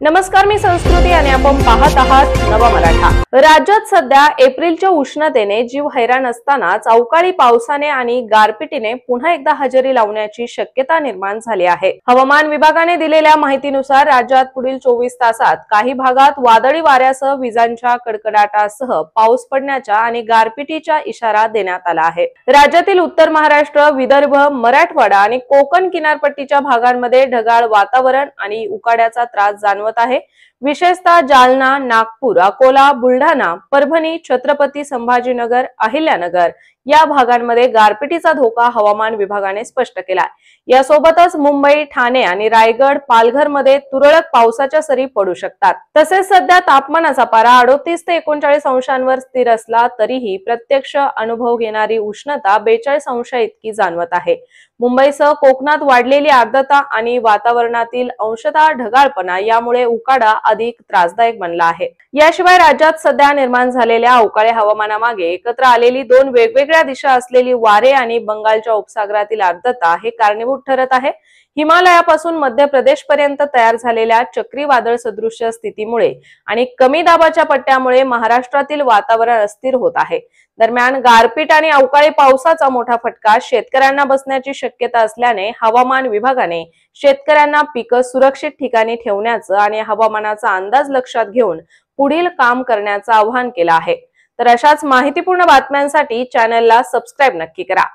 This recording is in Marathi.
नमस्कार, मी संस्कृती आणि आपण पाहत आहात नवा मराठा। राज्यात सध्या एप्रिलच्या उष्णतेने जीव हैराण असतानाच अवकाळी पावसाने आणि गारपिटीने पुन्हा एकदा हजेरी लावण्याची शक्यता निर्माण झाली आहे। हवामान विभागाने दिलेल्या माहितीनुसार राज्यात पुढील 24 तासात काही भागात वादळी वाऱ्यासह विजांच्या कडकडाटासह पाऊस पडण्याचा आणि गारपिटीचा इशारा देण्यात आला आहे। राज्यातील उत्तर महाराष्ट्र, विदर्भ, मराठवाडा आणि कोकण किनारपट्टीच्या भागांमध्ये ढगाळ वातावरण आणि उकाड्याचा त्रास जाणवत आहे। विशेषतः जालना, नागपूर, अकोला, बुलढाणा, परभणी, छत्रपती संभाजीनगर, अहिल्यानगर या भागांमध्ये गारपिटीचा धोका हवामान विभागाने स्पष्ट केला। यासोबतच मुंबई, ठाणे आणि रायगड, पालघरमध्ये तुरळक पावसाच्या सरी पडू शकतात। तसेच सध्या तापमानाचा पारा 38 ते 39 अंशांवर स्थिर असला तरीही प्रत्यक्ष अनुभव घेणारी उष्णता 42 अंश इतकी जाणवत आहे। मुंबईसह कोकणात वाढलेली आर्द्रता आणि वातावरणातील अंशतः ढगाळपणा यामुळे उकाडा अधिक त्रासदायक बनला आहे। याशिवाय राज्यात सध्या निर्माण झालेल्या अवकाळी हवामानामागे एकत्र आलेली दोन वेगवेगळ्या दिशा असलेली वारे आणि बंगालच्या उपसागरातील आर्द्रता हे कारणीभूत ठरत आहे। हिमालयापासून मध्य प्रदेश पर्यंत तयार झालेल्या चक्रीवादळ सदृश्य स्थितीमुळे आणि कमी दाबाच्या पट्ट्यामुळे महाराष्ट्रातील वातावरण अस्थिर होत आहे। दरम्यान गारपीट आणि अवकाळी पावसाचा मोठा फटका शेतकऱ्यांना बसण्याची शक्यता असल्याने हवामान विभागाने शेतकऱ्यांना पिकं सुरक्षित ठिकाणी ठेवण्याचं आणि हवामानाचा अंदाज लक्षात घेऊन पुढील काम करण्याचं आवाहन केलं आहे। तर अशाच माहितीपूर्ण बातम्यांसाठी चॅनलला सबस्क्राइब नक्की करा।